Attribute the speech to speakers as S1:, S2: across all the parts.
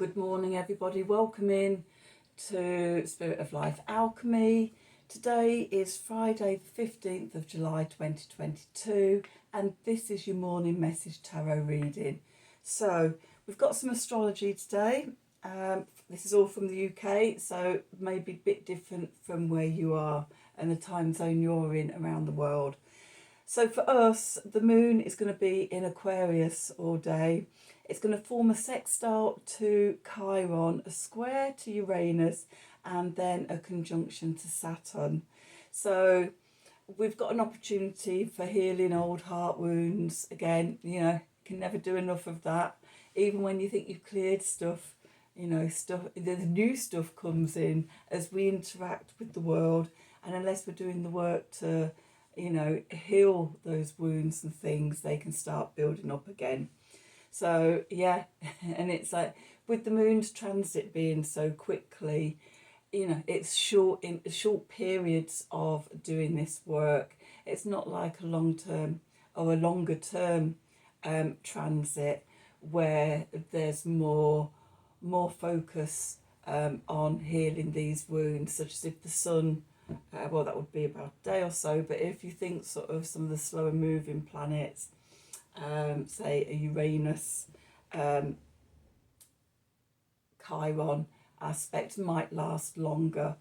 S1: Good morning, everybody. Welcome in to Spirit of Life Alchemy. Today is Friday, the 15th of July 2022, and this is your morning message tarot reading. So, we've got some astrology today. This is all from the UK, so maybe a bit different from where you are and the time zone you're in around the world. So for us, the moon is going to be in Aquarius all day. It's going to form a sextile to Chiron, a square to Uranus, and then a conjunction to Saturn. So we've got an opportunity for healing old heart wounds. Again, you can never do enough of that. Even when you think you've cleared stuff, the new stuff comes in as we interact with the world. And unless we're doing the work to heal those wounds and things, they can start building up again. So yeah, and it's like with the moon's transit being so quickly, it's short periods of doing this work. It's not like a long-term or a longer term transit where there's more focus on healing these wounds, such as if the sun, well, that would be about a day or so. But if you think sort of some of the slower moving planets, say a Uranus, Chiron aspect might last longer,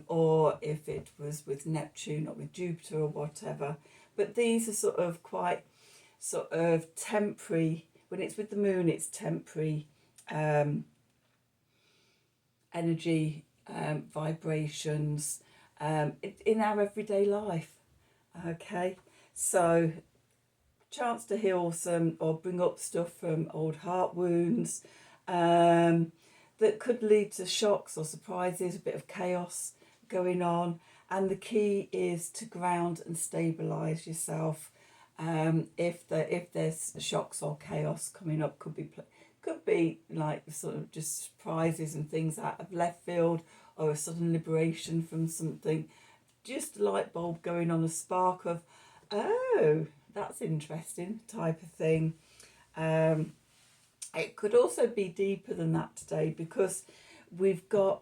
S1: or if it was with Neptune or with Jupiter or whatever. But these are sort of quite sort of temporary. When it's with the moon, it's temporary energy, vibrations in our everyday life. Okay, so chance to heal some or bring up stuff from old heart wounds that could lead to shocks or surprises, a bit of chaos going on. And the key is to ground and stabilize yourself. If there's shocks or chaos coming up, could be like sort of just surprises and things out of left field, or a sudden liberation from something, just a light bulb going on, a spark of, oh, that's interesting type of thing. It could also be deeper than that today, because we've got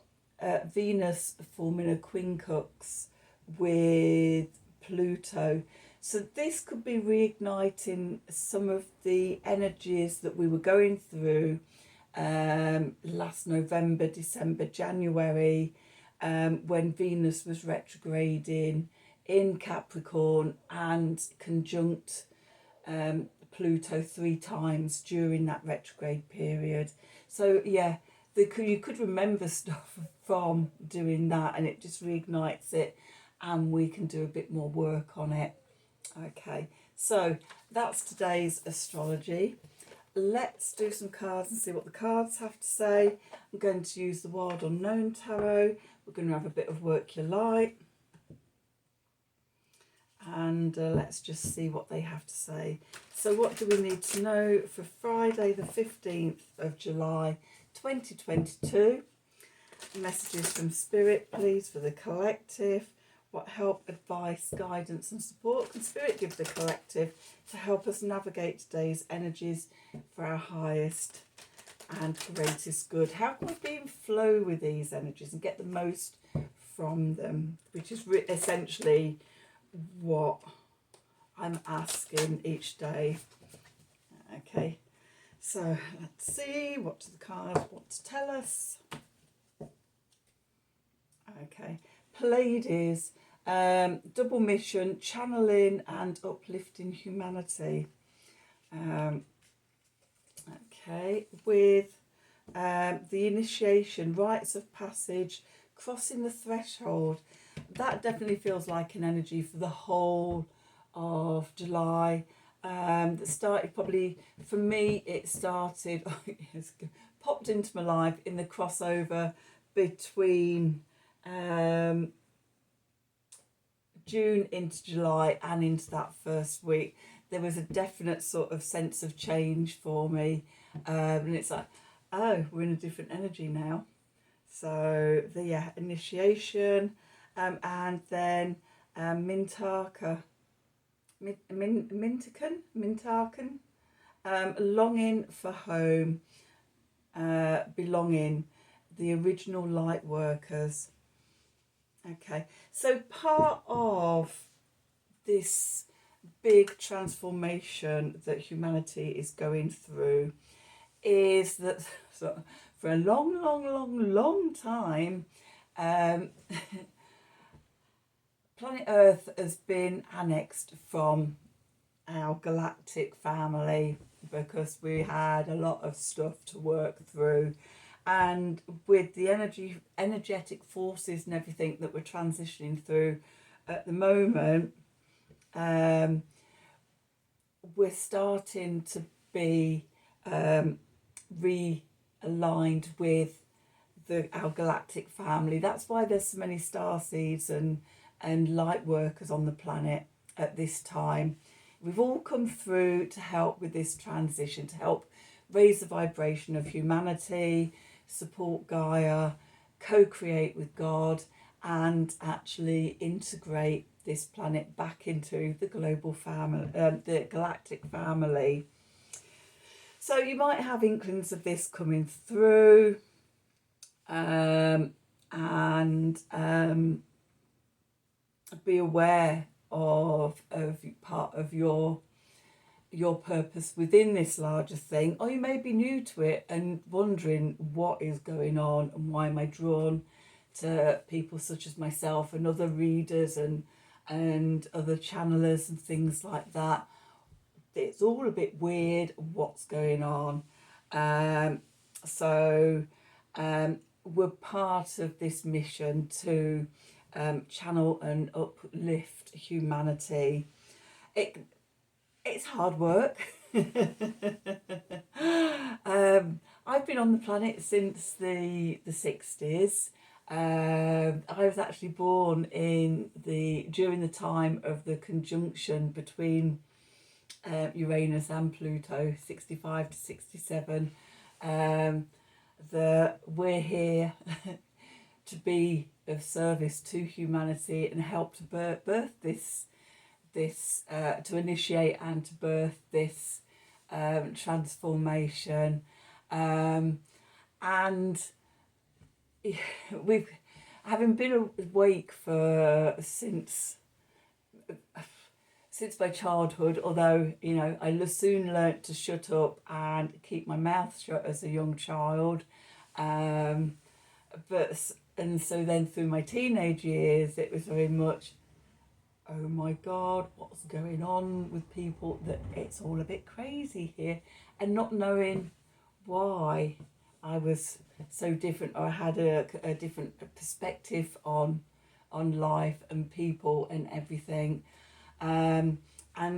S1: Venus forming a quincunx with Pluto. So this could be reigniting some of the energies that we were going through last November, December, January, when Venus was retrograding in Capricorn and conjunct Pluto 3 times during that retrograde period. So yeah, you could remember stuff from doing that, and it just reignites it, and we can do a bit more work on it. Okay, so that's today's astrology. Let's do some cards and see what the cards have to say. I'm going to use the Wild Unknown Tarot. We're going to have a bit of Work Your Light. And let's just see what they have to say. So what do we need to know for Friday the 15th of July 2022? Messages from Spirit, please, for the collective. What help, advice, guidance and support can Spirit give the collective to help us navigate today's energies for our highest and greatest good? How can we be in flow with these energies and get the most from them, which is essentially what I'm asking each day. Okay, so let's see, what do the cards want to tell us? Okay, Pleiades, double mission, channeling and uplifting humanity. Okay, with the initiation, rites of passage, crossing the threshold. That definitely feels like an energy for the whole of July. That started probably, for me, it started, it's popped into my life in the crossover between June into July and into that first week. There was a definite sort of sense of change for me. And it's like, oh, we're in a different energy now. So the initiation, and then Mintarka, Mintarkan, longing for home, belonging, the original light workers. Okay, so part of this big transformation that humanity is going through is that so for a long time, um, planet Earth has been annexed from our galactic family because we had a lot of stuff to work through, and with the energetic forces and everything that we're transitioning through at the moment, we're starting to be realigned with our galactic family. That's why there's so many starseeds and light workers on the planet at this time. We've all come through to help with this transition, to help raise the vibration of humanity, support Gaia, co-create with God, and actually integrate this planet back into the global family, the galactic family. So you might have inklings of this coming through, and be aware of part of your purpose within this larger thing. Or you may be new to it and wondering what is going on and why am I drawn to people such as myself and other readers and other channelers and things like that. It's all a bit weird what's going on. So we're part of this mission to channel and uplift humanity. It's hard work. I've been on the planet since the 60s. I was actually born during the time of the conjunction between Uranus and Pluto, 65 to 67. We're here to be of service to humanity and help to birth this to initiate and to birth this transformation, and we've having been awake since my childhood, although I soon learnt to shut up and keep my mouth shut as a young child, and so then through my teenage years it was very much, oh my God, what's going on with people, that it's all a bit crazy here, and not knowing why I was so different, or I had a different perspective on life and people and everything, and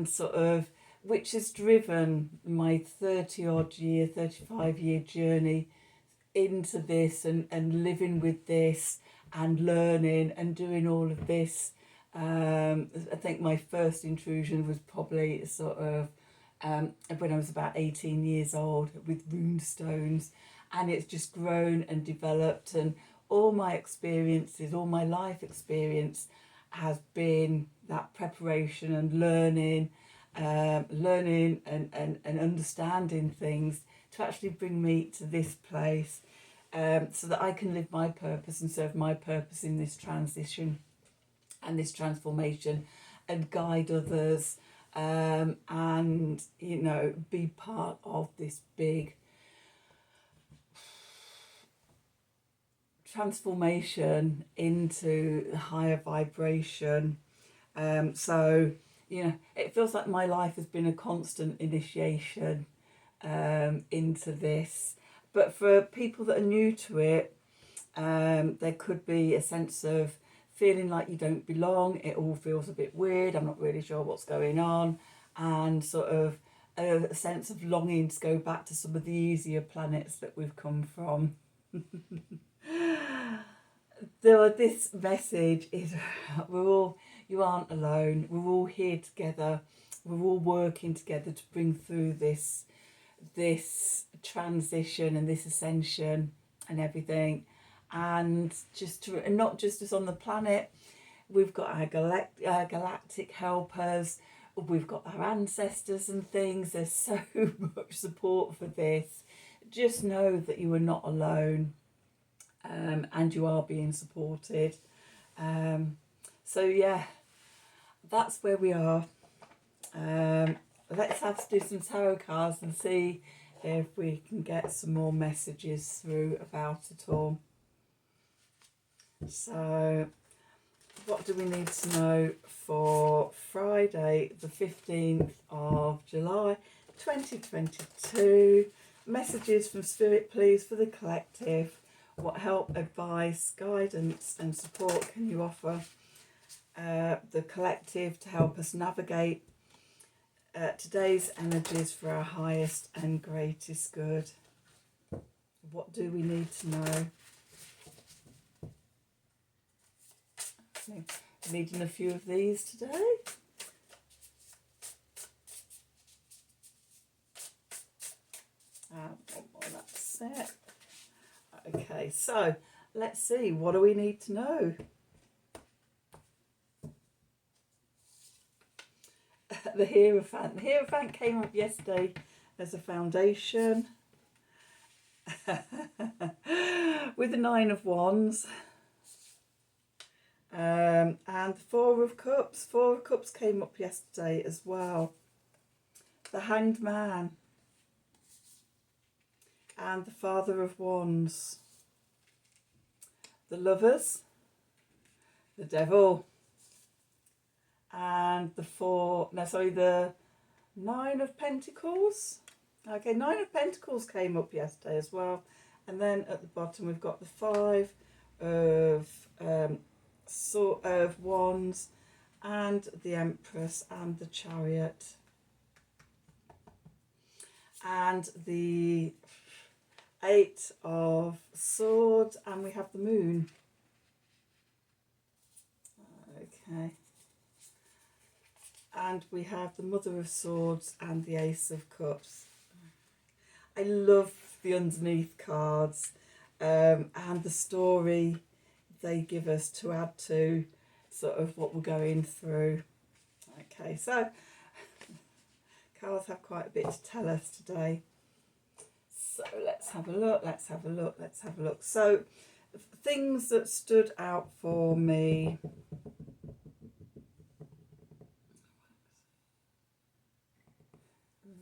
S1: sort of, which has driven my 35-year journey into this and living with this and learning and doing all of this. I think my first intrusion was probably sort of when I was about 18 years old with rune stones, and it's just grown and developed, and all my experiences, all my life experience has been that preparation and learning and understanding things to actually bring me to this place, so that I can live my purpose and serve my purpose in this transition and this transformation, and guide others, and be part of this big transformation into higher vibration. So it feels like my life has been a constant initiation into this. But for people that are new to it, there could be a sense of feeling like you don't belong. It all feels a bit weird. I'm not really sure what's going on, and sort of a sense of longing to go back to some of the easier planets that we've come from. This message is you aren't alone. We're all here together. We're all working together to bring through this transition and this ascension and everything. And not just us on the planet, we've got our galactic helpers, we've got our ancestors and things. There's so much support for this. just know that you are not alone, and you are being supported. So yeah, that's where we are. Let's have to do some tarot cards and see if we can get some more messages through about it all. So what do we need to know for Friday the 15th of July 2022? Messages from Spirit, please, for the collective. What help, advice, guidance and support can you offer the collective to help us navigate today's energies for our highest and greatest good? What do we need to know? Needing a few of these today. One more, that's it. Okay, so let's see, what do we need to know? The Hierophant. The Hierophant came up yesterday as a foundation with the 9 of Wands. And the 4 of Cups. 4 of Cups came up yesterday as well. The Hanged Man. And the Father of Wands. The Lovers. The Devil. And the 9 of Pentacles. Okay, 9 of Pentacles came up yesterday as well. And then at the bottom we've got the 5 of Wands and the Empress and the Chariot. And the 8 of Swords, and we have the Moon. Okay. And we have the Mother of Swords and the Ace of Cups. I love the underneath cards and the story they give us to add to sort of what we're going through. Okay, so cards have quite a bit to tell us today. So let's have a look, let's have a look, let's have a look. So things that stood out for me.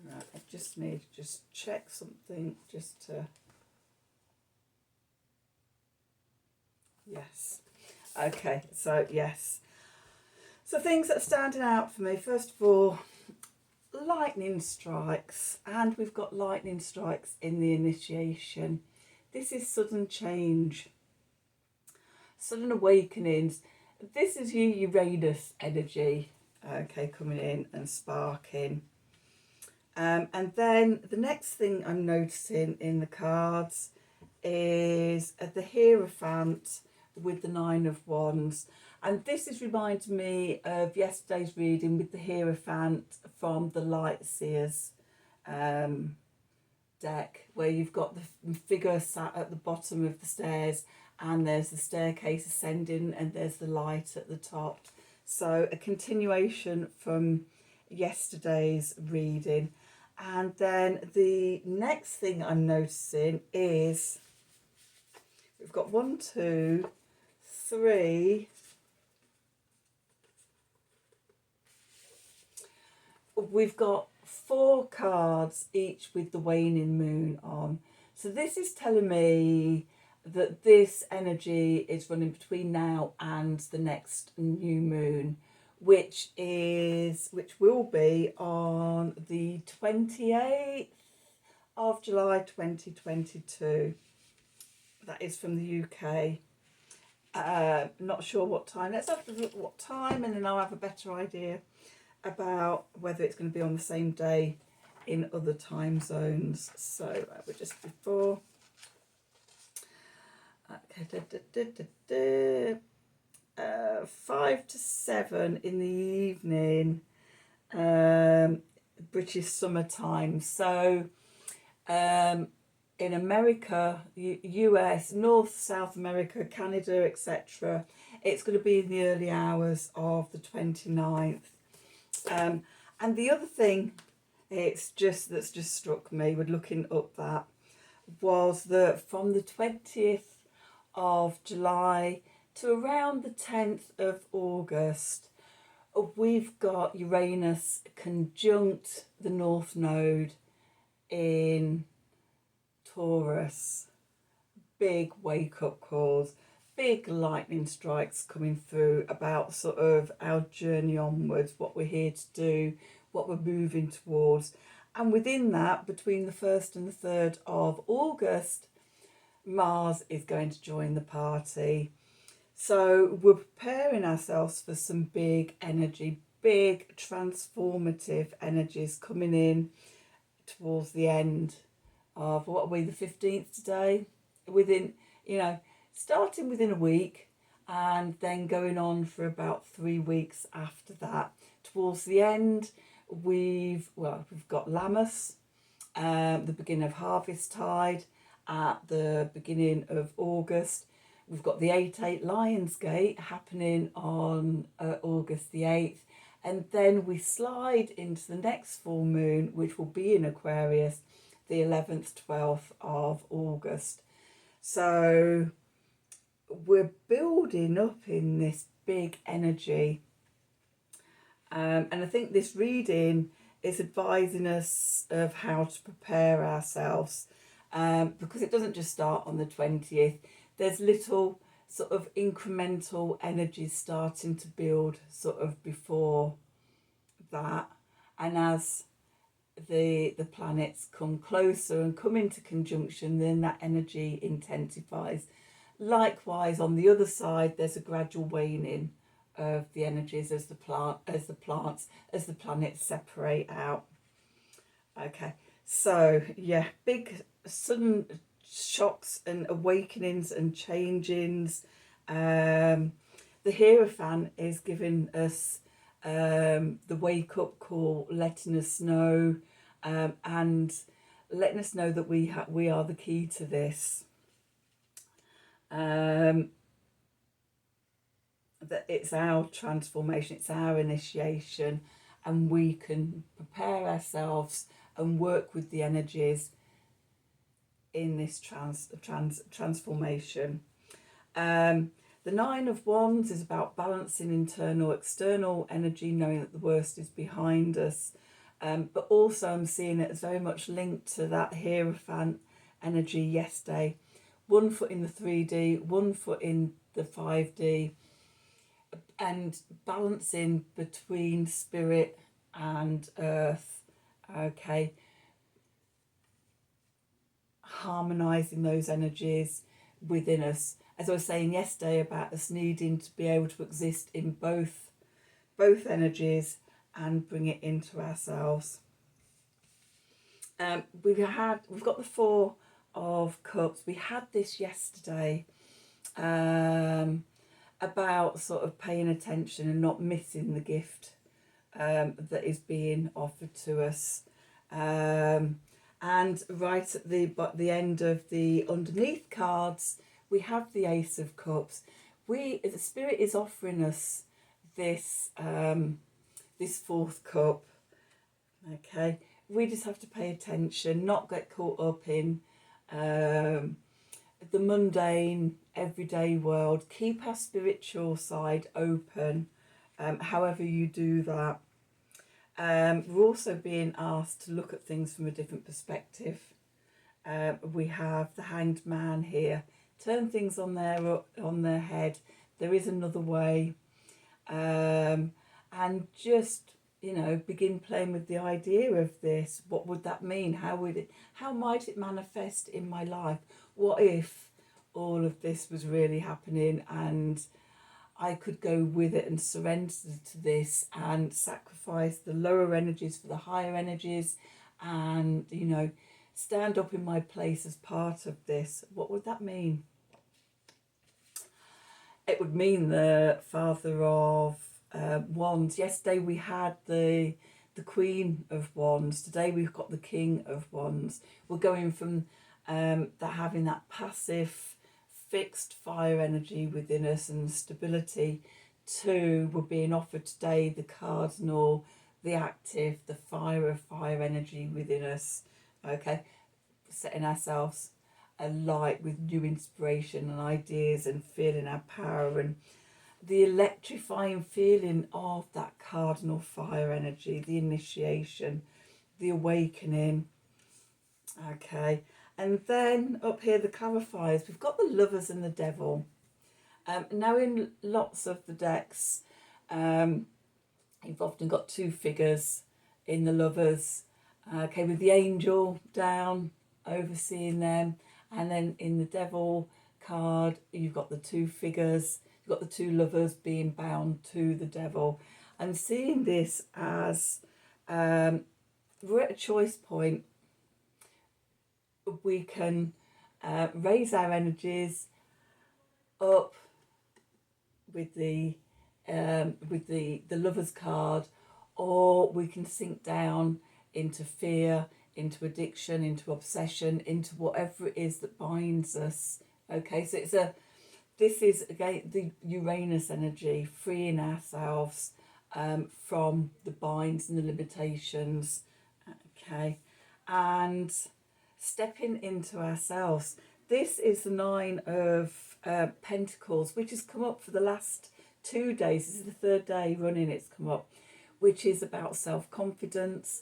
S1: Right, I just need to just check something just to... Yes. Okay, so yes. So things that are standing out for me, first of all, lightning strikes, and we've got lightning strikes in the initiation. This is sudden change, sudden awakenings. This is your Uranus energy, okay, coming in and sparking. And then the next thing I'm noticing in the cards is the Hierophant with the 9 of Wands. And this is reminding me of yesterday's reading with the Hierophant from the Light Seers deck, where you've got the figure sat at the bottom of the stairs and there's the staircase ascending and there's the light at the top. So a continuation from yesterday's reading. And then the next thing I'm noticing is we've got 1, 2, 3. We've got 4 cards, each with the waning moon on. So this is telling me that this energy is running between now and the next new moon, which will be on the 28th of July 2022. That is from the UK. Not sure what time. Let's have to look at what time, and then I'll have a better idea about whether it's going to be on the same day in other time zones. So we're just before. Okay, 5 to 7 in the evening, British summertime. So in America, US, North, South America, Canada, etc., it's going to be in the early hours of the 29th. And the other thing that's just struck me with looking up that was that from the 20th of July to around the 10th of August, we've got Uranus conjunct the North Node in Taurus. Big wake-up calls, big lightning strikes coming through about sort of our journey onwards, what we're here to do, what we're moving towards. And within that, between the 1st and the 3rd of August, Mars is going to join the party. So we're preparing ourselves for some big energy, big transformative energies coming in towards the end of, what are we, the 15th today? Within, starting within a week and then going on for about 3 weeks after that. Towards the end, we've got Lammas, the beginning of harvest tide at the beginning of August. We've got the 8/8 Lionsgate happening on August the 8th. And then we slide into the next full moon, which will be in Aquarius, the 11th, 12th of August. So we're building up in this big energy. And I think this reading is advising us of how to prepare ourselves, because it doesn't just start on the 20th. There's little sort of incremental energies starting to build sort of before that. And as the planets come closer and come into conjunction, then that energy intensifies. Likewise, on the other side, there's a gradual waning of the energies as the planets separate out. Okay, so yeah, big sudden shocks and awakenings and changings. The Hierophant is giving us the wake up call, letting us know, and letting us know that we are the key to this. That it's our transformation, it's our initiation, and we can prepare ourselves and work with the energies in this transformation. The 9 of Wands is about balancing internal, external energy, knowing that the worst is behind us. But also I'm seeing it as very much linked to that Hierophant energy yesterday. 1 foot in the 3D, 1 foot in the 5D, and balancing between spirit and earth. Okay. Harmonizing those energies within us. As I was saying yesterday about us needing to be able to exist in both energies and bring it into ourselves. We've got the 4 of Cups. We had this yesterday, about sort of paying attention and not missing the gift that is being offered to us. And right at the end of the underneath cards, we have the Ace of Cups. The Spirit is offering us this this 4th cup. Okay, we just have to pay attention, not get caught up in the mundane, everyday world. Keep our spiritual side open, however you do that. We're also being asked to look at things from a different perspective. We have the Hanged Man here. Turn things on their head. There is another way. And just, begin playing with the idea of this. What would that mean? How might it manifest in my life? What if all of this was really happening and I could go with it and surrender to this and sacrifice the lower energies for the higher energies and, stand up in my place as part of this? What would that mean? It would mean the Father of Wands. Yesterday we had the Queen of Wands. Today we've got the King of Wands. We're going from having that passive, fixed fire energy within us and stability to we're being offered today the cardinal, the active, the fire of fire energy within us. Okay, setting ourselves alight with new inspiration and ideas and feeling our power and the electrifying feeling of that cardinal fire energy, the initiation, the awakening. Okay, and then up here the clarifiers, we've got the lovers and the devil. Now in lots of the decks, you've often got two figures in the lovers, okay, with the angel down overseeing them, and then in the devil card you've got the two figures, you've got the two lovers being bound to the devil. I'm seeing this as we're at a choice point. We can raise our energies up with the lovers card, or we can sink down into fear, into addiction, into obsession, into whatever it is that binds us. Okay, so this is again the Uranus energy, freeing ourselves from the binds and the limitations. Okay, and stepping into ourselves. This is the Nine of Pentacles, which has come up for the last 2 days. This is the third day running it's come up, which is about self-confidence,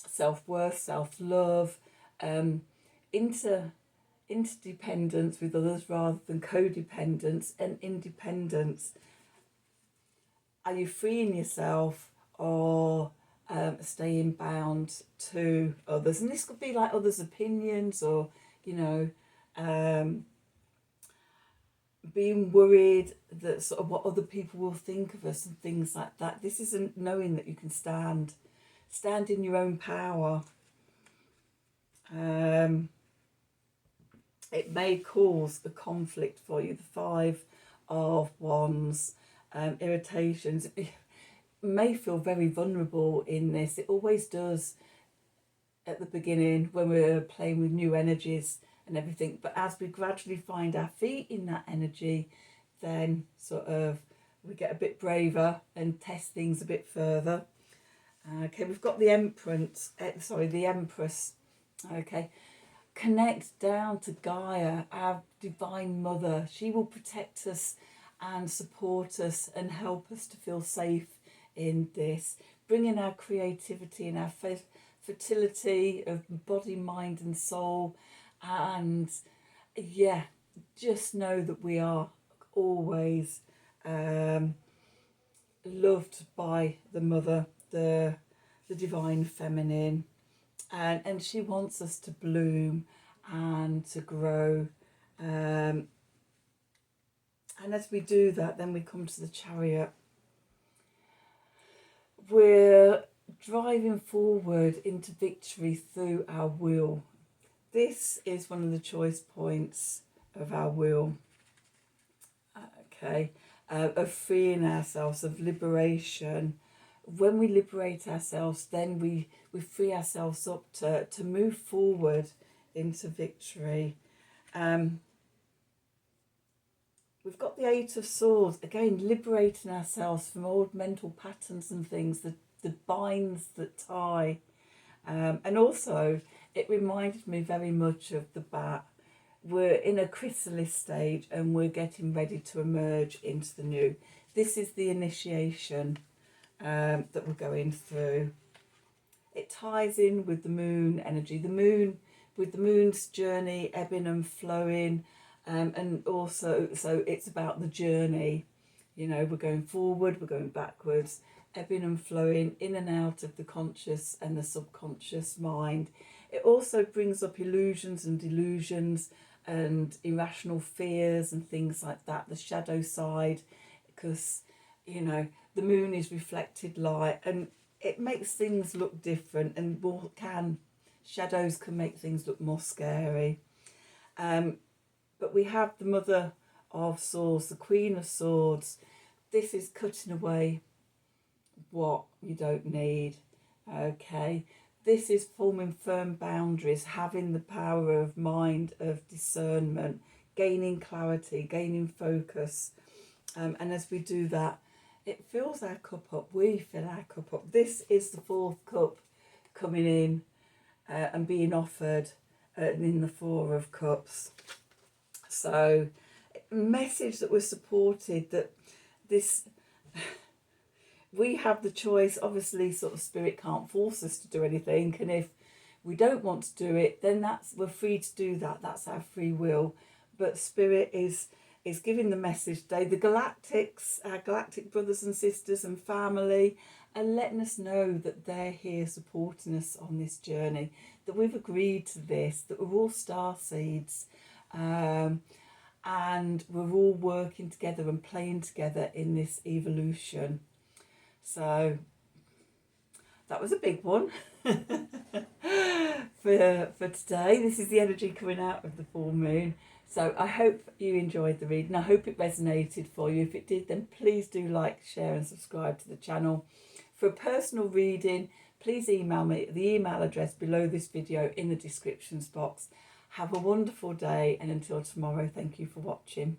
S1: self-worth, self-love, interdependence with others rather than codependence, and independence. Are you freeing yourself or staying bound to others? And this could be like others' opinions, or being worried that sort of what other people will think of us and things like that. This isn't knowing that you can stand in your own power. It may cause a conflict for you. The Five of Wands, irritations. It may feel very vulnerable in this. It always does at the beginning when we're playing with new energies and everything, but as we gradually find our feet in that energy, then sort of we get a bit braver and test things a bit further. Okay, we've got the Empress. Okay, connect down to Gaia, our divine mother. She will protect us and support us and help us to feel safe in this, bringing our creativity and our fertility of body, mind and soul. And yeah, just know that we are always loved by the mother, the divine feminine, and she wants us to bloom and to grow, and as we do that, then we come to the Chariot. We're driving forward into victory through our will. This is one of the choice points of our will, okay, of freeing ourselves, of liberation. When we liberate ourselves, then we free ourselves up to move forward into victory. We've got the Eight of Swords, again, liberating ourselves from old mental patterns and things, the binds that tie. And also, it reminded me very much of the bat. We're in a chrysalis stage and we're getting ready to emerge into the new. This is the initiation that we're going through. It ties in with the moon energy. The moon, with the moon's journey, ebbing and flowing. And also, so it's about the journey. We're going forward, we're going backwards, ebbing and flowing in and out of the conscious and the subconscious mind. It also brings up illusions and delusions and irrational fears and things like that, the shadow side, because, the moon is reflected light and it makes things look different, and shadows can make things look more scary. But we have the Mother of Swords, the Queen of Swords. This is cutting away what you don't need, okay? This is forming firm boundaries, having the power of mind, of discernment, gaining clarity, gaining focus. And as we do that, it fills our cup up. We fill our cup up. This is the fourth cup coming in and being offered and in the Four of Cups. So message that was supported, that this we have the choice. Obviously, sort of spirit can't force us to do anything, and if we don't want to do it, then we're free to do that. That's our free will. But spirit is giving the message today. The galactics, our galactic brothers and sisters and family, are letting us know that they're here supporting us on this journey, that we've agreed to this, that we're all star seeds, and we're all working together and playing together in this evolution. So that was a big one for today. This is the energy coming out of the full moon. So I hope you enjoyed the reading. I hope it resonated for you. If it did, then please do like, share and subscribe to the channel. For a personal reading, please email me at the email address below this video in the descriptions box. Have a wonderful day, and until tomorrow, thank you for watching.